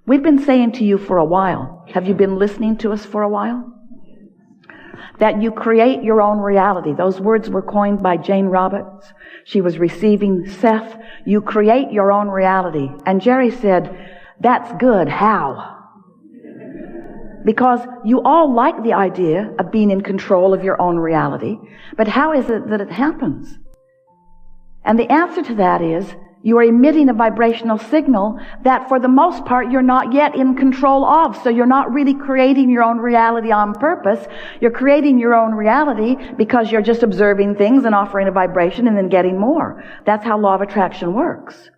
We've been saying to you for a while, have you been listening to us for a while? That you create your own reality. Those words were coined by Jane Roberts. She was receiving Seth. You create your own reality. And Jerry said, that's good. How? Because you all like the idea of being in control of your own reality. But how is it that it happens? And the answer to that is, you are emitting a vibrational signal that for the most part you're not yet in control of. So you're not really creating your own reality on purpose. You're creating your own reality because you're just observing things and offering a vibration and then getting more. That's how law of attraction works.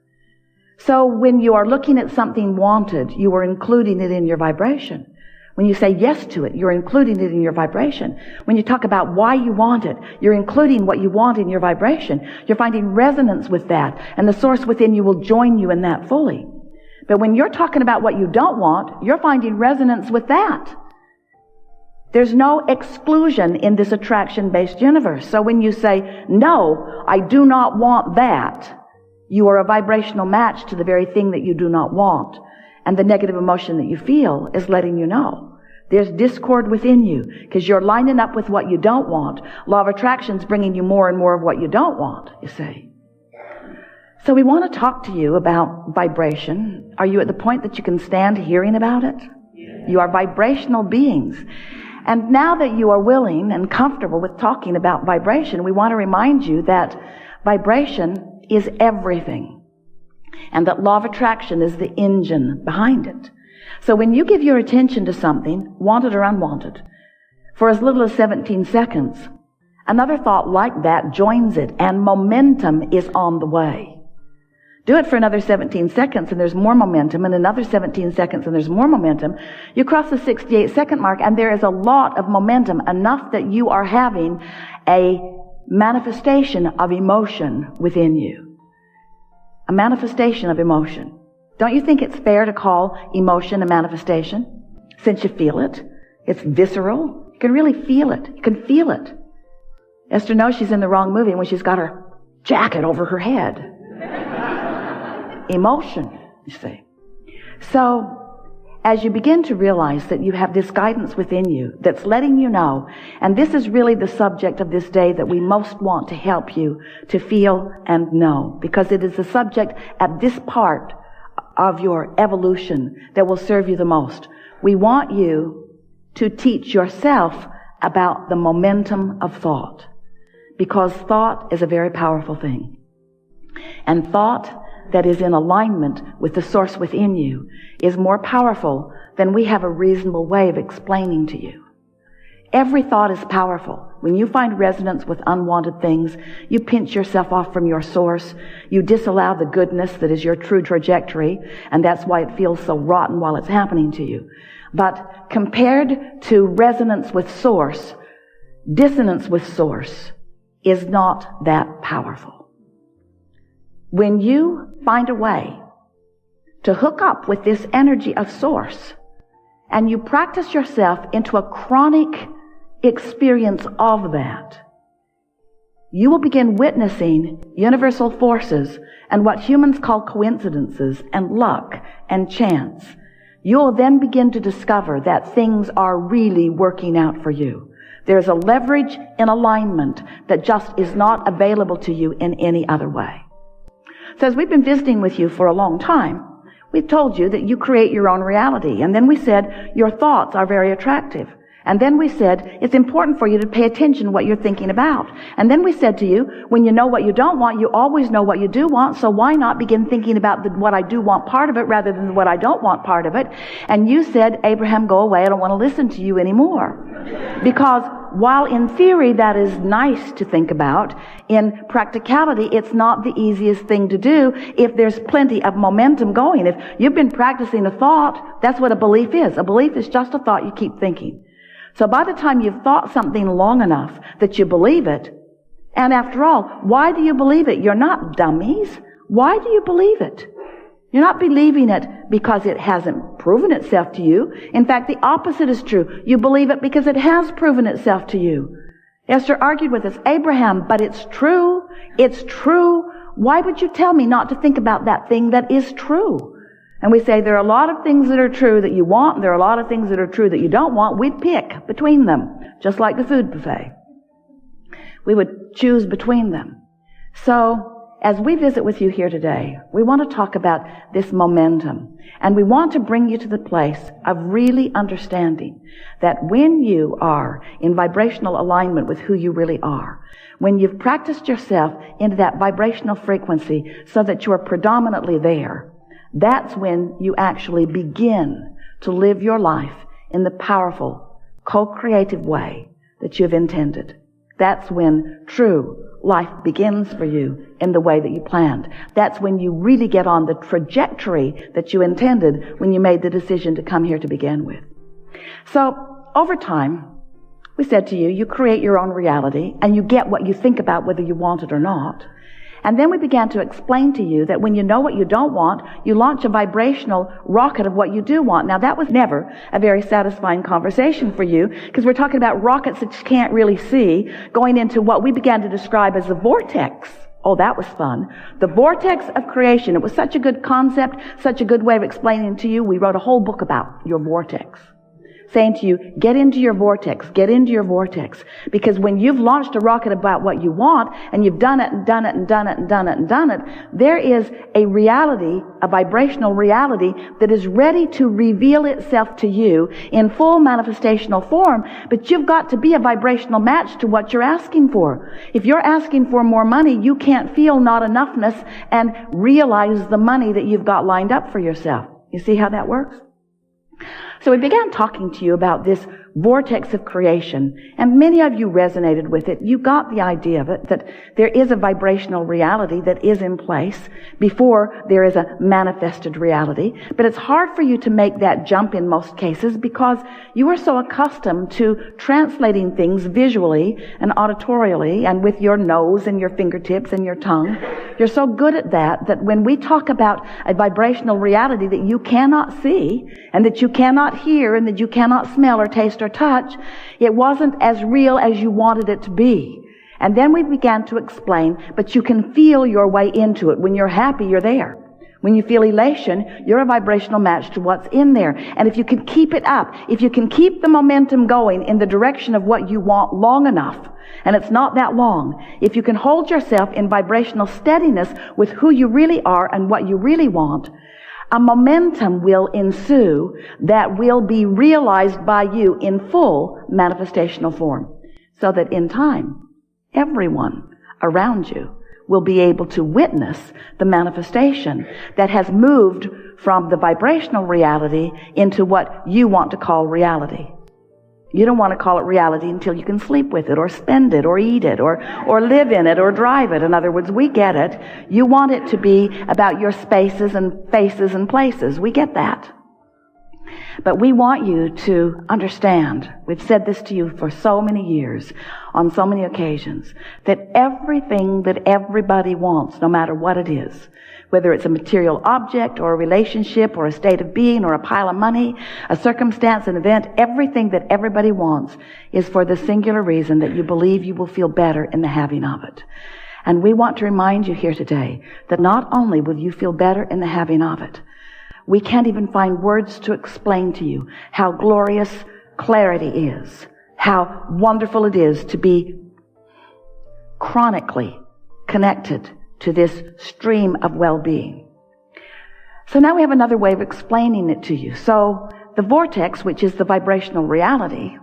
So when you are looking at something wanted, you are including it in your vibration. When you say yes to it, you're including it in your vibration. When you talk about why you want it, you're including what you want in your vibration. You're finding resonance with that, and the source within you will join you in that fully. But when you're talking about what you don't want, you're finding resonance with that. There's no exclusion in this attraction-based universe. So when you say, no, I do not want that, you are a vibrational match to the very thing that you do not want. And the negative emotion that you feel is letting you know. There's discord within you because you're lining up with what you don't want. Law of attraction's bringing you more and more of what you don't want, you see. So we want to talk to you about vibration. Are you at the point that you can stand hearing about it? You are vibrational beings. And now that you are willing and comfortable with talking about vibration, we want to remind you that vibration is everything. And that law of attraction is the engine behind it. So when you give your attention to something, wanted or unwanted, for as little as 17 seconds, another thought like that joins it, and momentum is on the way. Do it for another 17 seconds, and there's more momentum, and another 17 seconds, and there's more momentum. You cross the 68-second mark, and there is a lot of momentum, enough that you are having a manifestation of emotion within you. A manifestation of emotion. Don't you think it's fair to call emotion a manifestation? Since you feel it. It's visceral. You can really feel it. You can feel it. Esther knows she's in the wrong movie when she's got her jacket over her head. Emotion, you see. So, as you begin to realize that you have this guidance within you that's letting you know, and this is really the subject of this day that we most want to help you to feel and know, because it is the subject at this part of your evolution that will serve you the most. We want you to teach yourself about the momentum of thought, because thought is a very powerful thing. And thought that is in alignment with the source within you is more powerful than we have a reasonable way of explaining to you. Every thought is powerful. When you find resonance with unwanted things, you pinch yourself off from your source. You disallow the goodness that is your true trajectory, and that's why it feels so rotten while it's happening to you. But compared to resonance with source, dissonance with source is not that powerful. When you find a way to hook up with this energy of source, and you practice yourself into a chronic experience of that, you will begin witnessing universal forces and what humans call coincidences and luck and chance. You will then begin to discover that things are really working out for you. There's a leverage in alignment that just is not available to you in any other way. So as we've been visiting with you for a long time, we've told you that you create your own reality. And then we said your thoughts are very attractive. And then we said it's important for you to pay attention to what you're thinking about. And then we said to you, when you know what you don't want, you always know what you do want. So why not begin thinking about what I do want part of it rather than what I don't want part of it? And you said, Abraham, go away. I don't want to listen to you anymore. Because while in theory that is nice to think about, in practicality it's not the easiest thing to do if there's plenty of momentum going. If you've been practicing a thought, that's what a belief is. A belief is just a thought you keep thinking. So by the time you've thought something long enough that you believe it, and after all, why do you believe it? You're not dummies. Why do you believe it? You're not believing it because it hasn't proven itself to you. In fact, the opposite is true. You believe it because it has proven itself to you. Esther argued with us, Abraham, but it's true. It's true. Why would you tell me not to think about that thing that is true? and we say there are a lot of things that are true that you want, and there are a lot of things that are true that you don't want, we'd pick between them, just like the food buffet. We would choose between them. So, as we visit with you here today, we want to talk about this momentum. And we want to bring you to the place of really understanding that when you are in vibrational alignment with who you really are, when you've practiced yourself into that vibrational frequency so that you are predominantly there, that's when you actually begin to live your life in the powerful, co-creative way that you've intended. That's when true life begins for you in the way that you planned. That's when you really get on the trajectory that you intended when you made the decision to come here to begin with. So, over time, we said to you, you create your own reality and you get what you think about whether you want it or not. And then we began to explain to you that when you know what you don't want, you launch a vibrational rocket of what you do want. Now, that was never a very satisfying conversation for you, because we're talking about rockets that you can't really see, going into what we began to describe as a vortex. Oh, that was fun. The vortex of creation. It was such a good concept, such a good way of explaining to you. We wrote a whole book about your vortex, saying to you, get into your vortex, get into your vortex. Because when you've launched a rocket about what you want, and you've done it and done it and done it and done it and done it, there is a reality, a vibrational reality that is ready to reveal itself to you in full manifestational form. But you've got to be a vibrational match to what you're asking for. If you're asking for more money, you can't feel not enoughness and realize the money that you've got lined up for yourself. You see how that works? So we began talking to you about this vortex of creation, and many of you resonated with it. You got the idea of it, that there is a vibrational reality that is in place before there is a manifested reality. But it's hard for you to make that jump in most cases because you are so accustomed to translating things visually and auditorially and with your nose and your fingertips and your tongue. You're so good at that when we talk about a vibrational reality that you cannot see and that you cannot hear and that you cannot smell or taste or touch, it wasn't as real as you wanted it to be. And then we began to explain, but you can feel your way into it. When you're happy, you're there. When you feel elation, you're a vibrational match to what's in there. And if you can keep it up, if you can keep the momentum going in the direction of what you want long enough, and it's not that long, if you can hold yourself in vibrational steadiness with who you really are and what you really want, a momentum will ensue that will be realized by you in full manifestational form. So that in time, everyone around you will be able to witness the manifestation that has moved from the vibrational reality into what you want to call reality. You don't want to call it reality until you can sleep with it or spend it or eat it or live in it or drive it. In other words, we get it. You want it to be about your spaces and faces and places. We get that. But we want you to understand, we've said this to you for so many years, on so many occasions, that everything that everybody wants, no matter what it is, whether it's a material object or a relationship or a state of being or a pile of money, a circumstance, an event, everything that everybody wants is for the singular reason that you believe you will feel better in the having of it. And we want to remind you here today that not only will you feel better in the having of it, we can't even find words to explain to you how glorious clarity is, how wonderful it is to be chronically connected to this stream of well-being. So now we have another way of explaining it to you. So the vortex, which is the vibrational reality,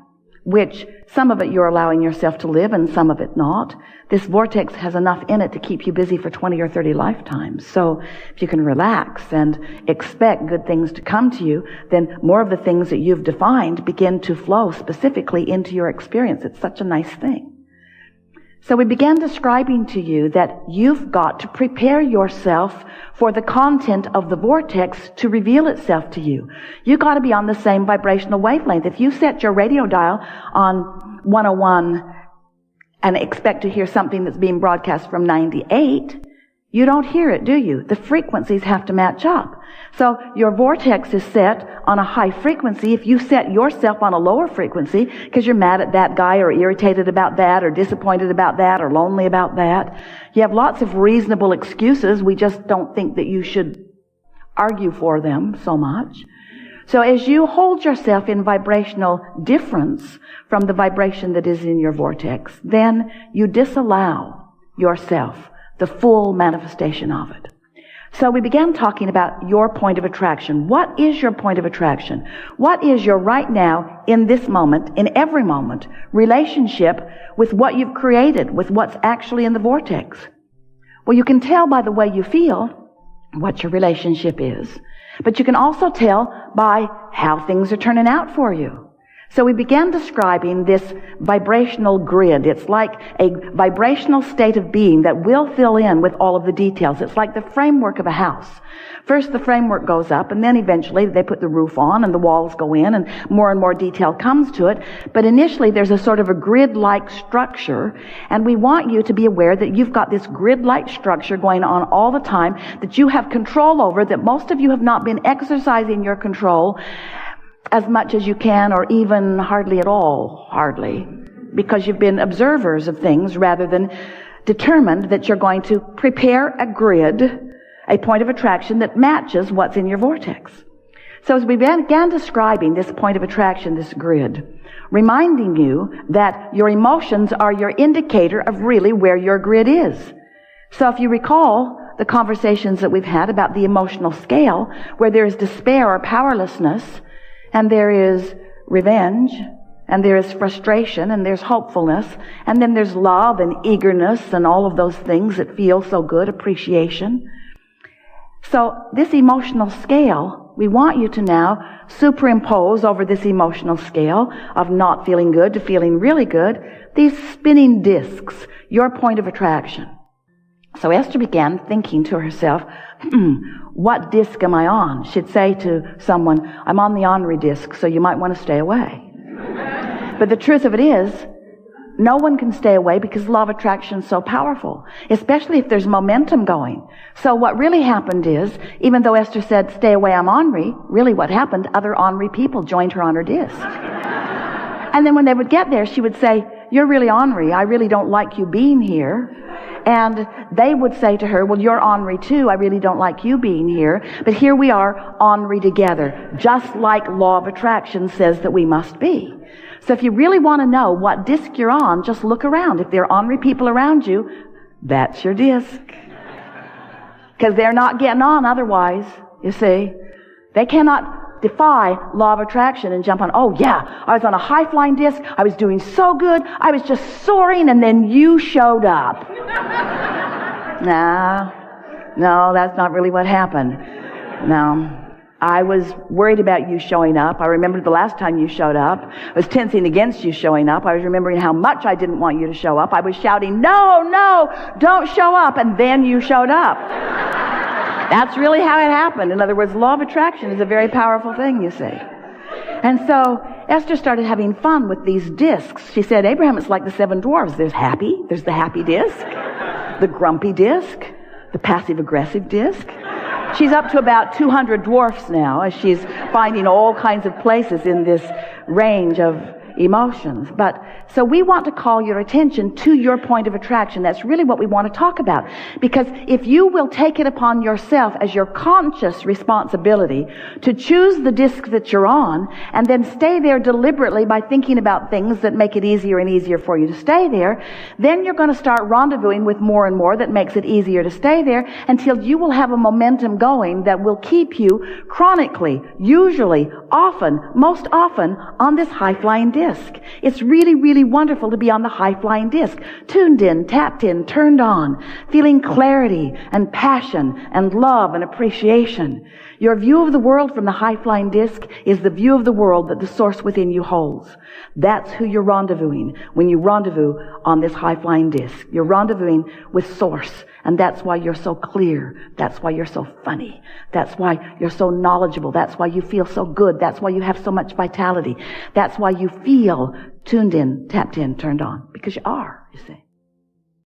which some of it you're allowing yourself to live and some of it not, this vortex has enough in it to keep you busy for 20 or 30 lifetimes. So if you can relax and expect good things to come to you, then more of the things that you've defined begin to flow specifically into your experience. It's such a nice thing. So we began describing to you that you've got to prepare yourself for the content of the vortex to reveal itself to you. You've got to be on the same vibrational wavelength. If you set your radio dial on 101 and expect to hear something that's being broadcast from 98, you don't hear it, do you? The frequencies have to match up. So your vortex is set on a high frequency. If you set yourself on a lower frequency because you're mad at that guy or irritated about that or disappointed about that or lonely about that, you have lots of reasonable excuses. We just don't think that you should argue for them so much. So as you hold yourself in vibrational difference from the vibration that is in your vortex, then you disallow yourself the full manifestation of it. So we began talking about your point of attraction. What is your point of attraction? What is your right now, in this moment, in every moment, relationship with what you've created, with what's actually in the vortex? Well, you can tell by the way you feel what your relationship is, but you can also tell by how things are turning out for you. So we began describing this vibrational grid. It's like a vibrational state of being that will fill in with all of the details. It's like the framework of a house. First the framework goes up, and then eventually they put the roof on and the walls go in and more detail comes to it. But initially there's a sort of a grid-like structure, and we want you to be aware that you've got this grid-like structure going on all the time that you have control over, that most of you have not been exercising your control as much as you can, or even hardly at all, because you've been observers of things rather than determined that you're going to prepare a grid, a point of attraction that matches what's in your vortex. So as we began describing this point of attraction, this grid, reminding you that your emotions are your indicator of really where your grid is. So if you recall the conversations that we've had about the emotional scale, where there is despair or powerlessness, and there is revenge, and there is frustration, and there's hopefulness, and then there's love and eagerness and all of those things that feel so good, appreciation. So this emotional scale, we want you to now superimpose over this emotional scale of not feeling good to feeling really good, these spinning discs, your point of attraction. So Esther began thinking to herself, what disc am I on? She'd say to someone, I'm on the Henri disc, so you might want to stay away. But the truth of it is, no one can stay away because law of attraction is so powerful, especially if there's momentum going. So what really happened is, even though Esther said, stay away, I'm Henri, really what happened, other Henri people joined her on her disc. And then when they would get there, she would say, you're really Henri, I really don't like you being here. And they would say to her, well, you're Henri too. I really don't like you being here. But here we are, Henri together, just like law of attraction says that we must be. So if you really want to know what disc you're on, just look around. If there are Henri people around you, that's your disc. Because they're not getting on otherwise, you see. They cannot defy law of attraction and jump on, oh yeah, I was on a high-flying disc, I was doing so good, I was just soaring, and then you showed up. No, that's not really what happened. No, I was worried about you showing up. I remembered the last time you showed up. I was tensing against you showing up. I was remembering how much I didn't want you to show up. I was shouting, no, don't show up, and then you showed up. That's really how it happened. In other words, law of attraction is a very powerful thing, you see. And so Esther started having fun with these discs. She said, Abraham, it's like the 7 dwarfs. There's the happy disc, the grumpy disc, the passive-aggressive disc. She's up to about 200 dwarfs now, as she's finding all kinds of places in this range of emotions. But so we want to call your attention to your point of attraction. That's really what we want to talk about. Because if you will take it upon yourself as your conscious responsibility to choose the disc that you're on and then stay there deliberately by thinking about things that make it easier and easier for you to stay there, then you're going to start rendezvousing with more and more that makes it easier to stay there until you will have a momentum going that will keep you chronically, usually, often, most often on this high-flying disc. It's really, really wonderful to be on the high-flying disc, tuned in, tapped in, turned on, feeling clarity and passion and love and appreciation. Your view of the world from the high-flying disc is the view of the world that the source within you holds. That's who you're rendezvousing when you rendezvous on this high-flying disc. You're rendezvousing with source, and that's why you're so clear. That's why you're so funny. That's why you're so knowledgeable. That's why you feel so good. That's why you have so much vitality. That's why you feel tuned in, tapped in, turned on, because you are, you see.